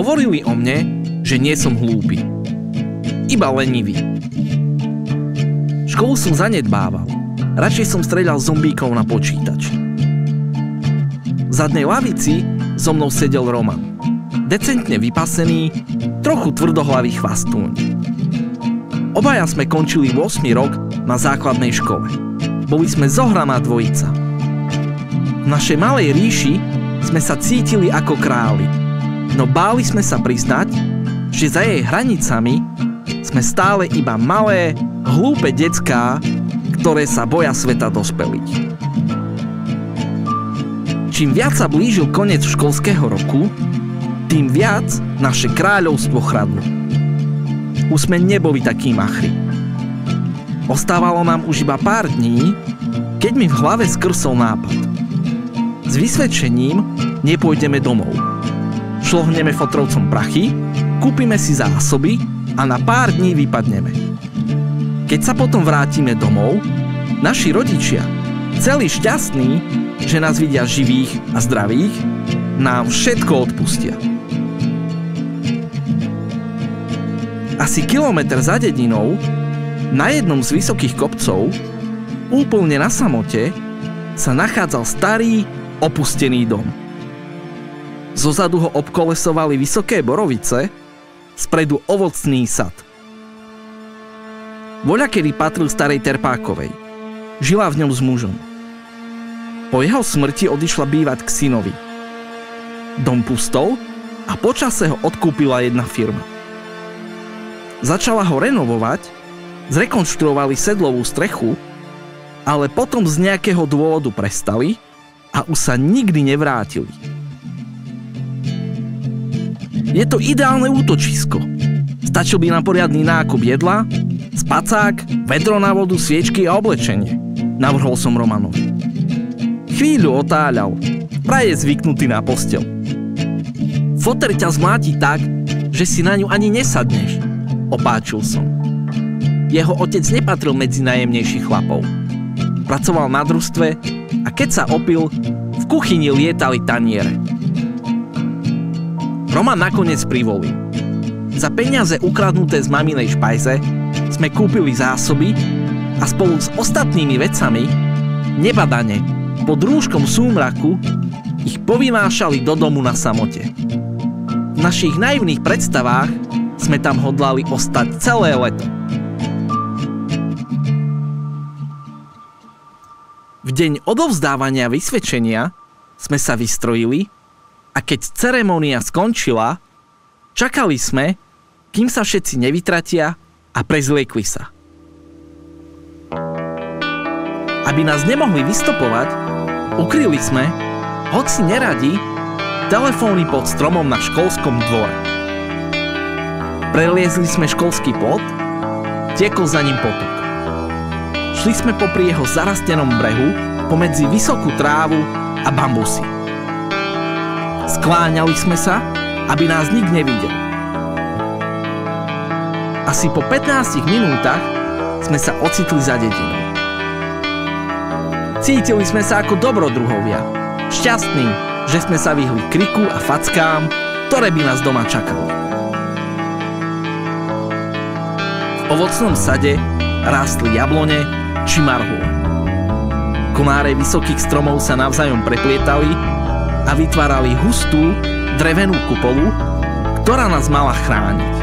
Hovorili o mne, že nie som hlúpy. Iba lenivý. Školu som zanedbával. Radšej som streľal zombíkov na počítač. V zadnej lavici so mnou sedel Roman. Decentne vypasený, trochu tvrdohlavý chvastúň. Obaja sme končili 8. rok na základnej škole. Boli sme zohraná dvojica. V našej malej ríši sme sa cítili ako králi, no báli sme sa priznať, že za jej hranicami sme stále iba malé, hlúpe decká, ktoré sa boja sveta dospelých. Čím viac sa blížil koniec školského roku, tým viac naše kráľovstvo chradlo. Už sme neboli takí machri. Ostávalo nám už iba pár dní, keď mi v hlave skrsol nápad. S vysvedčením nepôjdeme domov. Šlohneme fotrovcom prachy, kúpime si zásoby a na pár dní vypadneme. Keď sa potom vrátime domov, naši rodičia, celí šťastní, že nás vidia živých a zdravých, nám všetko odpustia. Asi kilometr za dedinou, na jednom z vysokých kopcov, úplne na samote, sa nachádzal starý, opustený dom. Zozadu ho obkolesovali vysoké borovice, spredu ovocný sad. Voľakedy patril starej Terpákovej. Žila v ňom s mužom. Po jeho smrti odišla bývať k synovi. Dom pustol a počase ho odkúpila jedna firma. Začala ho renovovať, zrekonštruovali sedlovú strechu, ale potom z nejakého dôvodu prestali a už sa nikdy nevrátili. Je to ideálne útočisko. Stačil by nám poriadny nákup jedla, spacák, vedro na vodu, sviečky a oblečenie, navrhol som Romanovi. Chvíľu otáľal, vraj je zvyknutý na posteľ. Foter ťa zmláti tak, že si na ňu ani nesadneš, opáčil som. Jeho otec nepatril medzi najjemnejších chlapov. Pracoval na družstve a keď sa opil, v kuchyni lietali taniere. Roman nakoniec privolil. Za peniaze ukradnuté z maminej špajze sme kúpili zásoby a spolu s ostatnými vecami nebadane pod rúškom súmraku ich povynášali do domu na samote. V našich naivných predstavách sme tam hodlali ostať celé leto. V deň odovzdávania vysvedčenia sme sa vystrojili a keď ceremónia skončila, čakali sme, kým sa všetci nevytratia a prezliekli sa. Aby nás nemohli vystopovať, ukryli sme, hoci neradi, telefóny pod stromom na školskom dvore. Preliezli sme školský plot, tiekol za ním potok. Šli sme popri jeho zarastenom brehu, pomedzi vysokú trávu a bambusy. Skláňali sme sa, aby nás nik nevidel. Asi po 15 minútach sme sa ocitli za dedinou. Cítili sme sa ako dobrodruhovia, šťastní, že sme sa vyhli kriku a fackám, ktoré by nás doma čakali. V ovocnom sade rástli jablone či marhule. Konáre vysokých stromov sa navzájom preplietali a vytvárali hustú, drevenú kupolu, ktorá nás mala chrániť.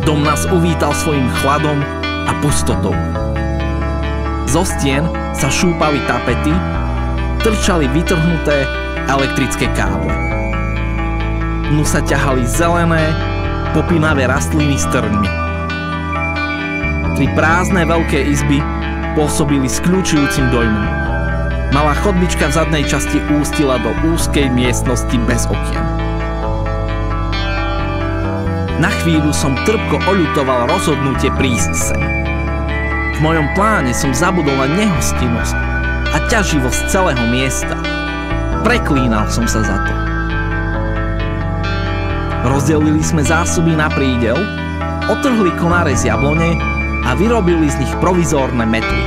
Dom nás uvítal svojim chladom a pustotou. Zo stien sa šúpali tapety, trčali vytrhnuté elektrické káble. Dnu sa ťahali zelené, popínavé rastliny s trňmi. Tri prázdne veľké izby pôsobili skľúčujúcim dojmom. Malá chodbička v zadnej časti ústila do úzkej miestnosti bez okien. Na chvíľu som trpko oľutoval rozhodnutie prísť sem. V mojom pláne som zabudol na nehostinnosť a ťaživosť celého miesta. Preklínal som sa za to. Rozdelili sme zásoby na prídel, otrhli konáre z jablone a vyrobili z nich provizórne metly.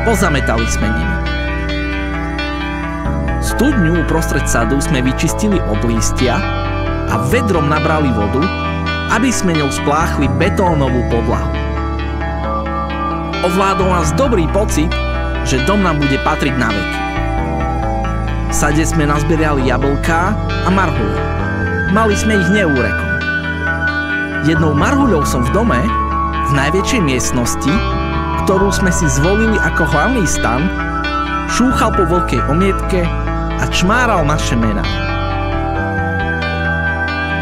Pozametali sme nimi. studňu uprostred sadu sme vyčistili od lístia a vedrom nabrali vodu, aby sme ňou spláchli betónovú podlahu. Ovládol nás dobrý pocit, že dom nám bude patriť na veky. V sade sme nazbierali jablká a marhule. Mali sme ich neúrekom. Jednou marhuľou som v dome, v najväčšej miestnosti, ktorú sme si zvolili ako hlavný stan, šúchal po veľkej omietke a čmáral naše mená.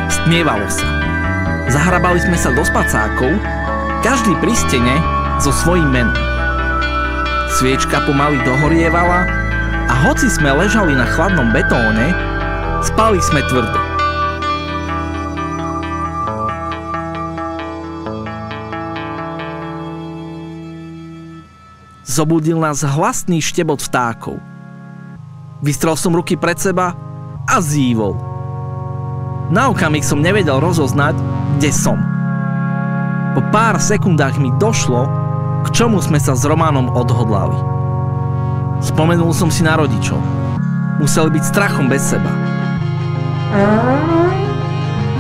Stmievalo sa. Zahrabali sme sa do spacákov, každý pri stene so svojím menom. Sviečka pomaly dohorievala a hoci sme ležali na chladnom betóne, spali sme tvrdo. Zobudil nás hlasný štebot vtákov. Vystrel som ruky pred seba a zívol. Na okamih som nevedel rozoznať, kde som. Po pár sekundách mi došlo, k čomu sme sa s Romanom odhodlali. Spomenul som si na rodičov. Museli byť strachom bez seba.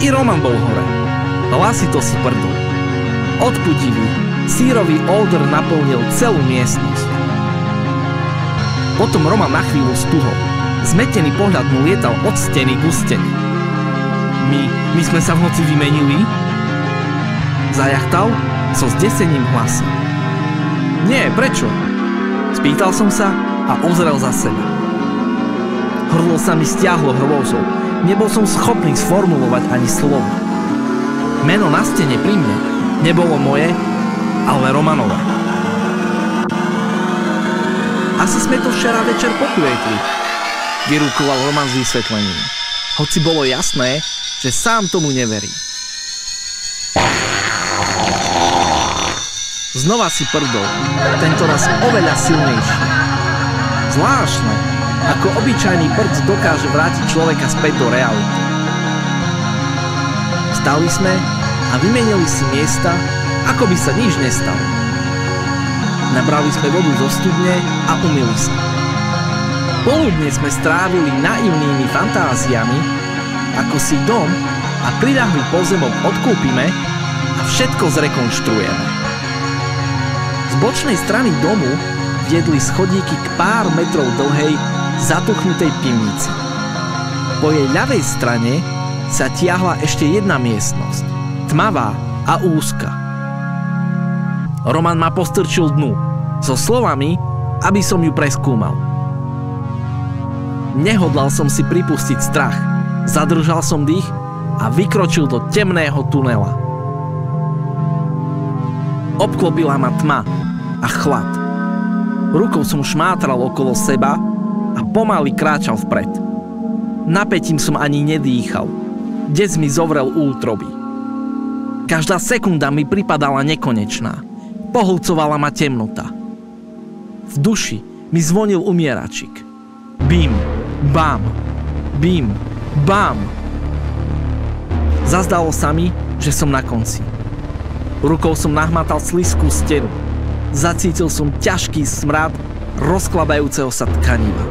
I Roman bol hore. Hlasito si prdol. Odpudivý, sírový ódor naplnil celú miestnosť. Potom Roman na chvíľu stuhol. Zmetený pohľad mu lietal od steny k stene. My sme sa v noci vymenili? Zajachtal so zdesením hlasom. Nie, prečo? Spýtal som sa a ozrel za seba. Hrdlo sa mi stiahlo hrôzou. Nebol som schopný sformulovať ani slovo. Meno na stene pri mne nebolo moje, ale Romanové. Asi sme to včera večer poklietli, vyrúkoval Roman s vysvetlením. Hoci bolo jasné, že sám tomu neverí. Znova si prdol, tentoraz oveľa silnejší. Zvláštne, ako obyčajný prd dokáže vrátiť človeka späť do reality. Vstali sme a vymenili si miesta, ako by sa nič nestalo. Nabrali sme vodu zo studne a umyli sa. Poludne sme strávili naivnými fantáziami, ako si dom a priľahlý pozemok odkúpime a všetko zrekonštruujeme. Z bočnej strany domu viedli schodíky k pár metrov dlhej, zatuchnutej pivnici. Po jej ľavej strane sa tiahla ešte jedna miestnosť, tmavá a úzka. Roman ma postrčil dnu, so slovami, aby som ju preskúmal. Nehodlal som si pripustiť strach, zadržal som dých a vykročil do temného tunela. Obklopila ma tma a chlad. Rukou som šmátral okolo seba a pomaly kráčal vpred. Napätím som ani nedýchal. Des mi zovrel útroby. Každá sekunda mi pripadala nekonečná. Pohlcovala ma temnota. V duši mi zvonil umieračik. Bim, bam, bim, bam. Zazdalo sa mi, že som na konci. Rukou som nahmatal slizkú stenu. Zacítil som ťažký smrad rozkladajúceho sa tkaniva.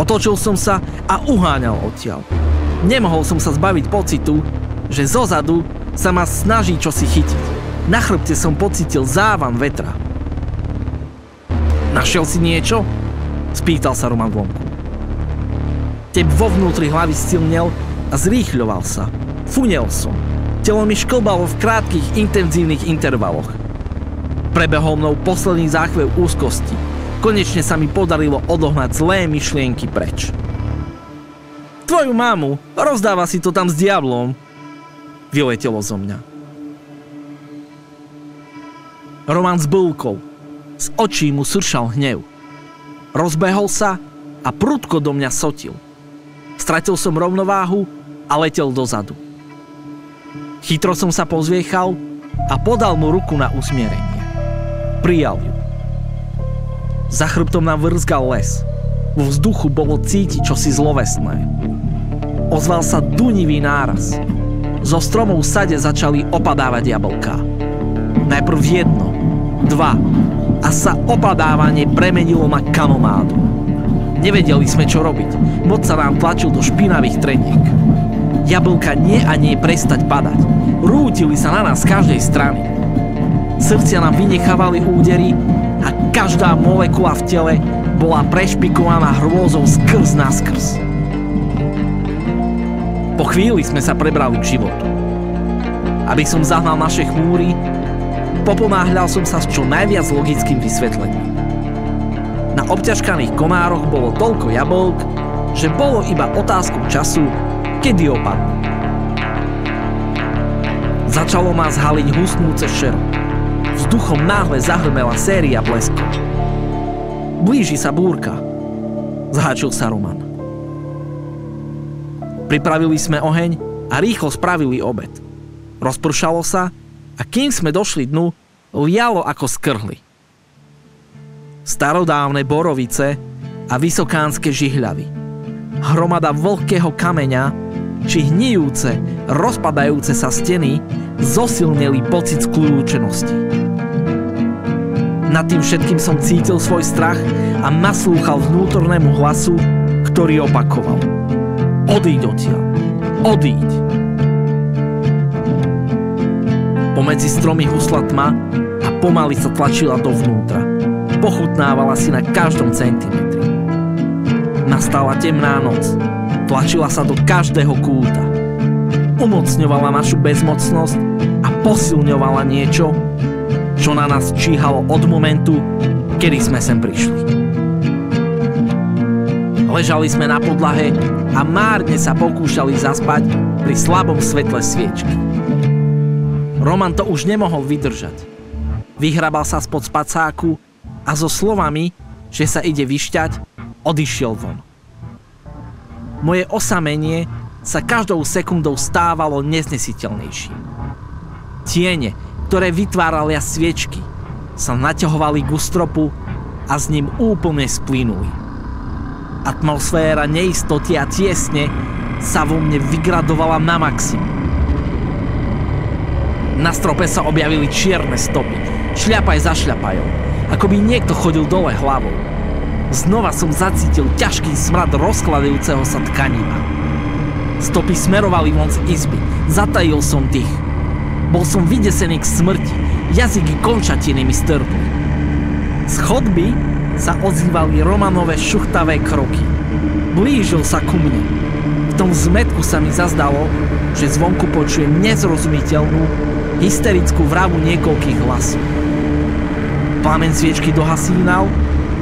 Otočil som sa a uháňal odtiaľ. Nemohol som sa zbaviť pocitu, že zozadu sa ma snaží čosi chytiť. Na chrbte som pocítil závan vetra. Našiel si niečo? Spýtal sa Roman vonku. Tep vo vnútri hlavy silnel a zrýchľoval sa. Funel som. Telo mi šklbalo v krátkych, intenzívnych intervaloch. Prebehol mnou posledný záchvev úzkosti. Konečne sa mi podarilo odohnať zlé myšlienky preč. Tvoju mámu, rozdáva si to tam s diablom, vyletelo zo mňa. Roman zbĺkol. Z očí mu sršal hnev. Rozbehol sa a prudko do mňa sotil. Stratil som rovnováhu a letel dozadu. Chytro som sa pozviechal a podal mu ruku na usmierenie. Prijal ju. Za chrbtom nám vrzgal les. Vo vzduchu bolo cítiť čosi zlovesné. Ozval sa dunivý náraz. Zo stromov v sade začali opadávať jablká. Najprv jedno, dva a sa opadávanie premenilo na kanonádu. Nevedeli sme, čo robiť. Moc sa nám tlačil do špinavých treniek. Jablka nie a nie prestať padať. Rútili sa na nás z každej strany. Srdcia nám vynechávali údery a každá molekula v tele bola prešpikovaná hrôzou skrz naskrz. Po chvíli sme sa prebrali k životu. Aby som zahnal naše chmúry, poponáhľal som sa s čo najviac logickým vysvetlením. Na obťažkaných komároch bolo toľko jablk, že bolo iba otázkou času, kedy opadnú. Začalo ma zhaliť husnúce šero. Vzduchom náhle zahrmela séria bleskov. Blíži sa búrka, zháčil sa Roman. Pripravili sme oheň a rýchlo spravili obed. Rozpršalo sa a kým sme došli dnu, lialo ako z krhly. Starodávne borovice a vysokánske žihľavy. Hromada vlhkého kameňa či hnijúce, rozpadajúce sa steny zosilnili pocit skľúčenosti. Nad tým všetkým som cítil svoj strach a naslúchal vnútornému hlasu, ktorý opakoval: Odíď odtiaľ, odíď. Pomedzi stromy husla tma a pomaly sa tlačila dovnútra. Pochutnávala si na každom centimetri. Nastala temná noc. Tlačila sa do každého kúta. Umocňovala našu bezmocnosť a posilňovala niečo, čo na nás číhalo od momentu, kedy sme sem prišli. Ležali sme na podlahe a márne sa pokúšali zaspať pri slabom svetle sviečky. Roman to už nemohol vydržať. Vyhrabal sa spod spacáku a so slovami, že sa ide vyšťať, odišiel von. Moje osamenie sa každou sekundou stávalo neznesiteľnejším. Tiene, ktoré vytvárali sviečky, sa naťahovali k stropu a s ním úplne splynuli. Atmosféra neistoty a tiesne sa vo mne vygradovala na maximum. Na strope sa objavili čierne stopy, šľapaj za šľapajou, ako by niekto chodil dole hlavou. Znova som zacítil ťažký smrad rozkladajúceho sa tkaniva. Stopy smerovali von z izby, zatajil som dých. Bol som vydesený k smrti, jazyky končatiny mi strhli. Z chodby sa ozývali Romanové šuchtavé kroky. Blížil sa ku mne. V tom zmätku sa mi zazdalo, že zvonku počujem nezrozumiteľnú, hysterickú vravu niekoľkých hlasov. Plameň sviečky dohasínal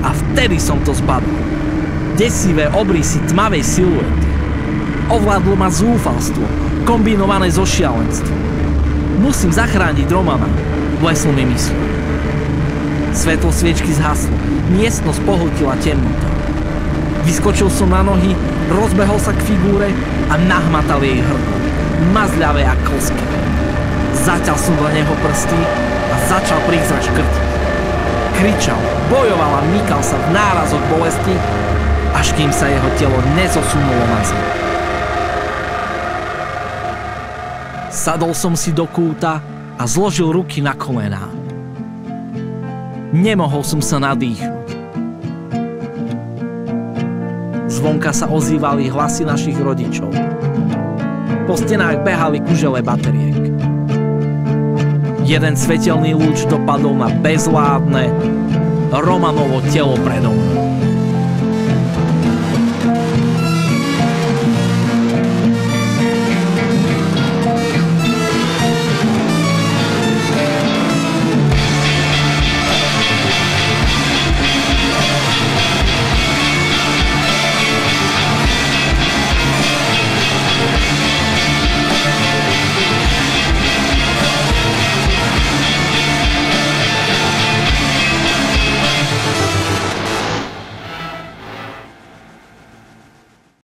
a vtedy som to zbadol. Desivé obrysy tmavej siluety. Ovládlo ma zúfalstvo, kombinované so šialenstvom. Musím zachrániť Romana, bleslo mi mysľ. Svetlo sviečky zhaslo, miestnosť pohltila temnota. Vyskočil som na nohy, rozbehol sa k figúre a nahmatal jej hrdlo, mazľavé a klské. Zaťal som do neho prsty a začal prízrak škrtiť. Kričal, bojoval a mykal sa v nárazoch bolesti, až kým sa jeho telo nezosunulo na zem. Sadol som si do kúta a zložil ruky na kolená. Nemohol som sa nadýchnuť. Zvonka sa ozývali hlasy našich rodičov. Po stenách behali kužele bateriek. Jeden svetelný lúč dopadol na bezvládne Romanovo telo predo mnou.